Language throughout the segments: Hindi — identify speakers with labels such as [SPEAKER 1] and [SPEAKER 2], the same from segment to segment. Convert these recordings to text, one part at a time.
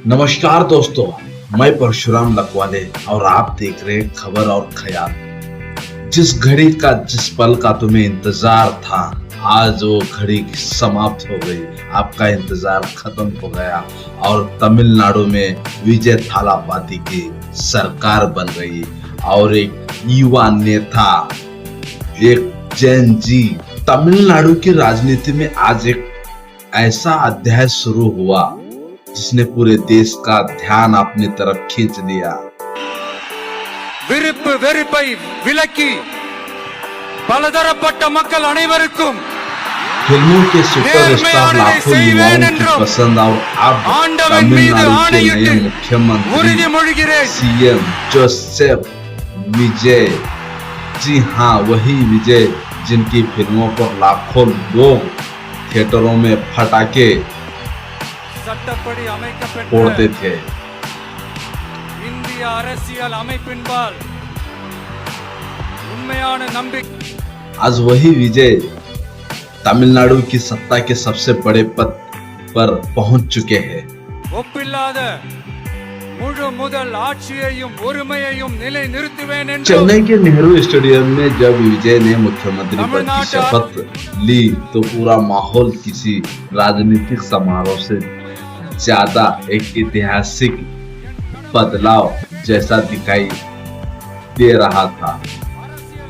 [SPEAKER 1] नमस्कार दोस्तों, मैं परशुराम लखवाले और आप देख रहे हैं खबर और ख्याल। जिस घड़ी का जिस पल का तुम्हें इंतजार था, आज वो घड़ी समाप्त हो गई। आपका इंतजार खत्म हो गया और तमिलनाडु में विजय थालापति की सरकार बन गई और एक युवा नेता, एक जैन जी। तमिलनाडु की राजनीति में आज एक ऐसा अध्याय शुरू हुआ जिसने पूरे देश का ध्यान अपनी तरफ खींच लिया।
[SPEAKER 2] விருப்பு வெறுப்பை விலக்கி பலதரப்பட்ட மக்கள் அனைவருக்கும்
[SPEAKER 1] फिल्मों के सुपरस्टार लाखों युवाओं की पसंद और अब तमिलनाडु के नए मुख्यमंत्री सीएम जोसेफ विजय, जी हाँ वही विजय जिनकी फिल्मों पर लाखों लोग थिएटरों में फटाके फोड़ते थे।
[SPEAKER 2] இந்திய அரசியல் அமைப்பின்பால் உண்மையான நம்பிக்கை
[SPEAKER 1] आज वही विजय तमिलनाडु की सत्ता के सबसे बड़े पद पर पहुंच चुके हैं।
[SPEAKER 2] ஒப்பில்லாத முழு முதல் ஆட்சியையும் ஒருமையையும் நிலை நிறுத்துவேன் என்று
[SPEAKER 1] चेन्नई के नेहरू स्टेडियम में जब विजय ने मुख्यमंत्री पद की शपथ ली तो पूरा माहौल किसी राजनीतिक समारोह से ज्यादा एक ऐतिहासिक बदलाव जैसा दिखाई दे रहा था।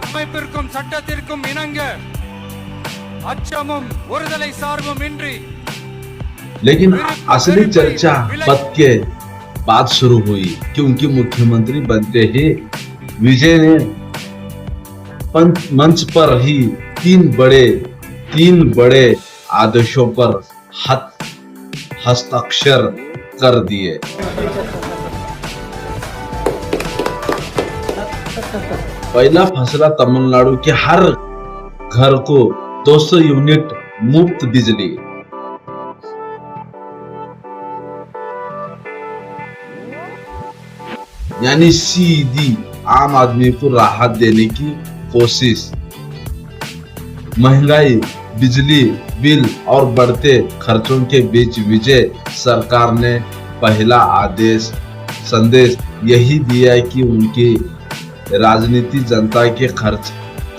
[SPEAKER 2] அமைப்பிற்கும் சட்டத்திற்கும் இணங்க அச்சமும் ஒருதலை சார்பும் இன்றி
[SPEAKER 1] लेकिन असली चर्चा पद के बाद शुरू हुई क्योंकि मुख्यमंत्री बनते ही विजय ने मंच पर ही तीन बड़े आदेशों पर हस्ताक्षर कर दिए। पहला फैसला, तमिलनाडु के हर घर को 200 यूनिट मुफ्त बिजली। यानी सीधी आम आदमी को राहत देने की कोशिश। महंगाई, बिजली बिल और बढ़ते खर्चों के बीच विजय सरकार ने पहला संदेश यही दिया कि उनकी राजनीति जनता के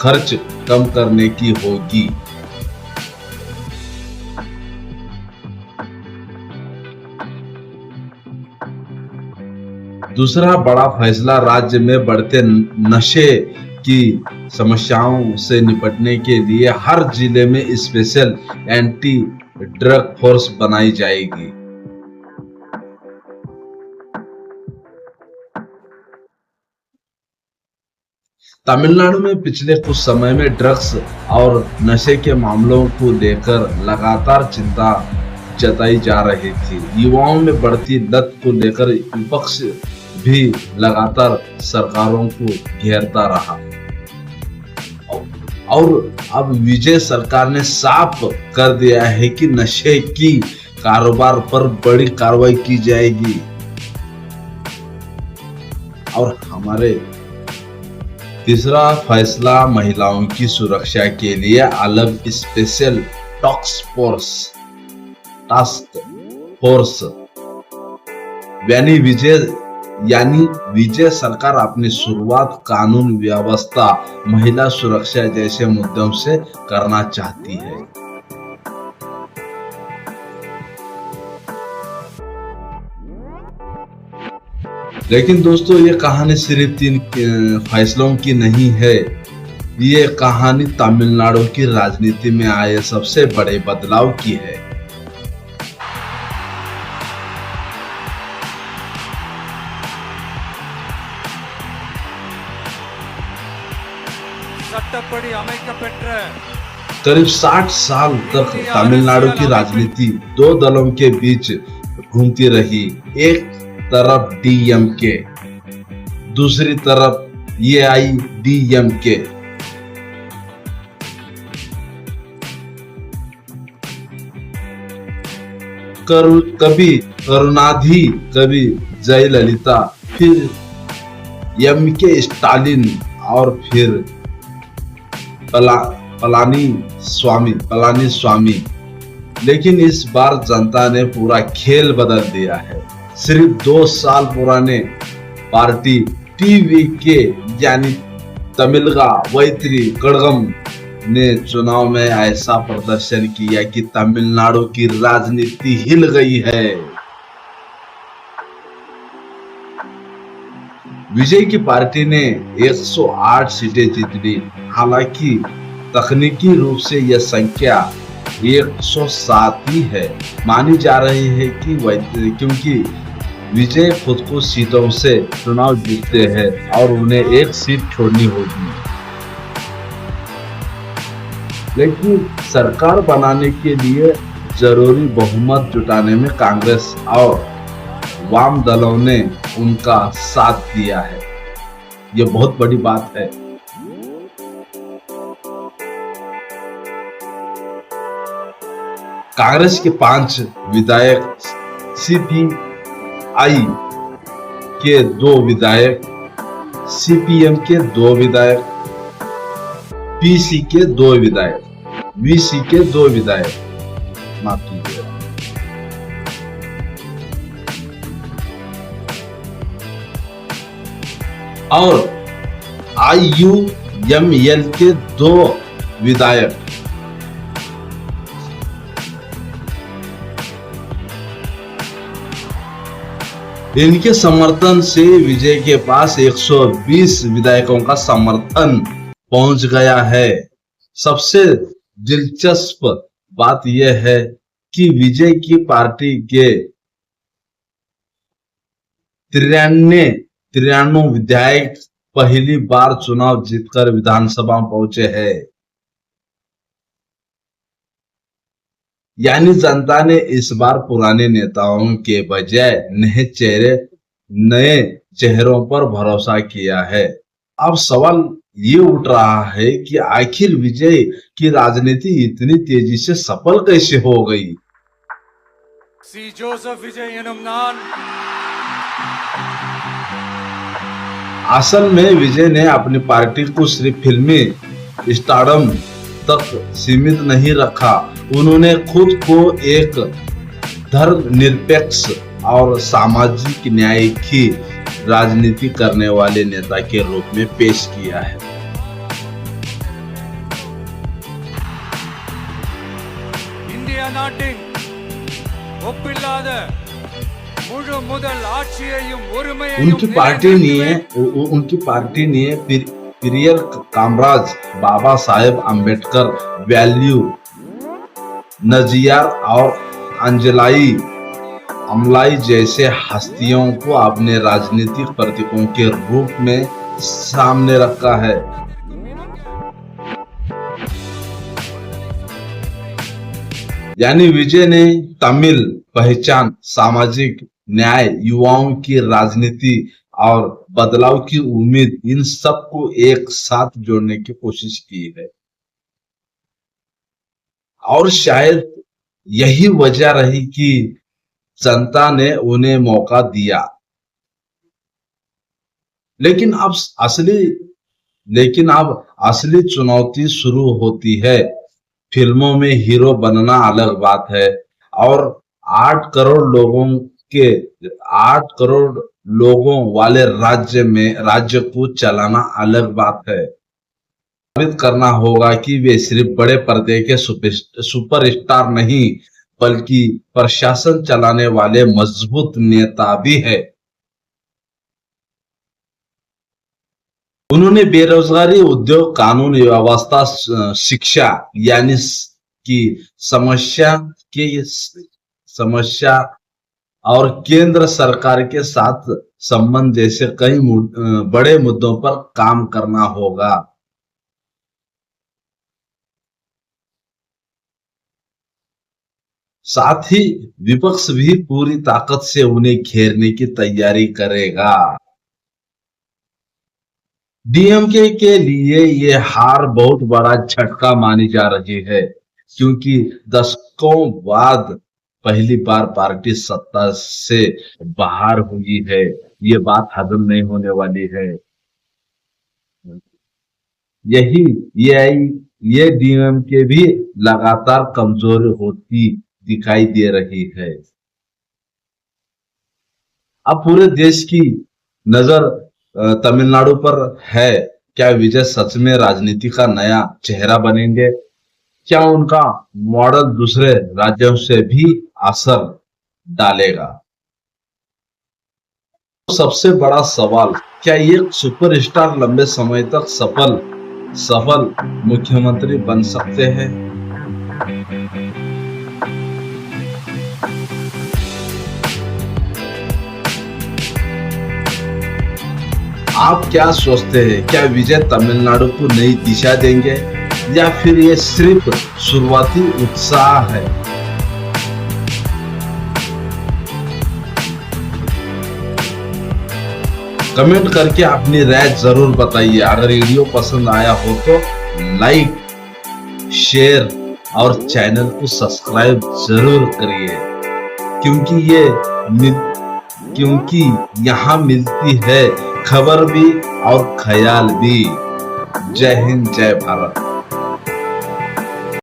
[SPEAKER 1] खर्च कम करने की होगी। दूसरा बड़ा फैसला, राज्य में बढ़ते नशे की समस्याओं से निपटने के लिए हर जिले में स्पेशल एंटी ड्रग फोर्स बनाई जाएगी। तमिलनाडु में पिछले कुछ समय में ड्रग्स और नशे के मामलों को लेकर लगातार चिंता जताई जा रही थी। युवाओं में बढ़ती लत को लेकर विपक्ष भी लगातार सरकारों को घेरता रहा और अब विजय सरकार ने साफ कर दिया है कि नशे की कारोबार पर बड़ी कार्रवाई की जाएगी। और हमारे तीसरा फैसला, महिलाओं की सुरक्षा के लिए अलग स्पेशल टास्क फोर्स। यानी विजय सरकार अपनी शुरुआत कानून व्यवस्था, महिला सुरक्षा जैसे मुद्दों से करना चाहती है। लेकिन दोस्तों, ये कहानी सिर्फ 3 फैसलों की नहीं है। ये कहानी तमिलनाडु की राजनीति में आए सबसे बड़े बदलाव की है। करीब 60 साल तक तमिलनाडु की राजनीति 2 दलों के बीच घूमती रही। एक तरफ डीएमके, दूसरी तरफ एआईडीएमके। कभी करुणानिधि, कभी जयललिता, फिर एमके स्टालिन और फिर पलानी स्वामी। लेकिन इस बार जनता ने पूरा खेल बदल दिया है। सिर्फ 2 साल पुराने पार्टी टीवीके यानी तमिलगा वैत्री कड़गम ने चुनाव में ऐसा प्रदर्शन किया कि तमिलनाडु की राजनीति हिल गई है। विजय की पार्टी ने 108 सीटें जीत ली। हालांकि तकनीकी रूप से यह संख्या 107 ही है। मानी जा रही है कि क्योंकि विजय खुद को सीटों से चुनाव जीतते हैं और उन्हें एक सीट छोड़नी होगी। लेकिन सरकार बनाने के लिए जरूरी बहुमत जुटाने में कांग्रेस और वाम दलों ने उनका साथ दिया है। यह बहुत बड़ी बात है। कांग्रेस के 5 विधायक, सीपीआई के 2 विधायक, सीपीएम के 2 विधायक, पीसी के 2 विधायक, वीसी के 2 विधायक, माफ कीजिएगा, और आईयूएमएल के 2 विधायक। इनके समर्थन से विजय के पास 120 विधायकों का समर्थन पहुंच गया है। सबसे दिलचस्प बात यह है कि विजय की पार्टी के 93 विधायक पहली बार चुनाव जीतकर विधानसभा पहुंचे हैं। यानी जनता ने इस बार पुराने नेताओं के बजाय नए चेहरों पर भरोसा किया है। अब सवाल ये उठ रहा है कि आखिर विजय की राजनीति इतनी तेजी से सफल कैसे हो गई।
[SPEAKER 2] सी जोसेफ विजय एनुम नान
[SPEAKER 1] असल में विजय ने अपनी पार्टी को सिर्फ फिल्मी स्टारडम तक सीमित नहीं रखा। उन्होंने खुद को एक धर्मनिरपेक्ष और सामाजिक न्याय की राजनीति करने वाले नेता के रूप में पेश किया है।
[SPEAKER 2] इंडिया नाटिन ஒப்பில்லாத முழு முதல் ஆட்சியையும் ஒருமையையும்
[SPEAKER 1] उनकी पार्टी ने प्रियर कामराज, बाबा साहेब अंबेडकर, वैल्यू नजियार और अमलाई जैसे हस्तियों को अपने राजनीतिक प्रतीकों के रूप में सामने रखा है। यानी विजय ने तमिल पहचान, सामाजिक न्याय, युवाओं की राजनीति और बदलाव की उम्मीद, इन सब को एक साथ जोड़ने की कोशिश की है। और शायद यही वजह रही कि जनता ने उन्हें मौका दिया। लेकिन अब असली चुनौती शुरू होती है। फिल्मों में हीरो बनना अलग बात है और 8 करोड़ लोगों वाले राज्य को चलाना अलग बात है। साबित करना होगा कि वे सिर्फ बड़े पर्दे के सुपरस्टार नहीं बल्कि प्रशासन चलाने वाले मजबूत नेता भी है। उन्होंने बेरोजगारी, उद्योग, कानून व्यवस्था, शिक्षा यानी की समस्या और केंद्र सरकार के साथ संबंध जैसे कई बड़े मुद्दों पर काम करना होगा। साथ ही विपक्ष भी पूरी ताकत से उन्हें घेरने की तैयारी करेगा। डीएमके के लिए ये हार बहुत बड़ा झटका मानी जा रही है, क्योंकि दशकों बाद पहली बार पार्टी सत्ता से बाहर हुई है। ये बात हजम नहीं होने वाली है। ये डीएमके भी लगातार कमजोर होती दिखाई दे रही है। अब पूरे देश की नजर तमिलनाडु पर है। क्या विजय सच में राजनीति का नया चेहरा बनेंगे? क्या उनका मॉडल दूसरे राज्यों से भी असर डालेगा? सबसे बड़ा सवाल, क्या ये सुपरस्टार लंबे समय तक सफल मुख्यमंत्री बन सकते हैं? आप क्या सोचते हैं? क्या विजय तमिलनाडु को नई दिशा देंगे या फिर ये सिर्फ शुरुआती उत्साह है? कमेंट करके अपनी राय जरूर बताइए। अगर वीडियो पसंद आया हो तो लाइक, शेयर और चैनल को सब्सक्राइब जरूर करिए, क्योंकि यहाँ मिलती है खबर भी और ख्याल भी। जय हिंद, जय भारत।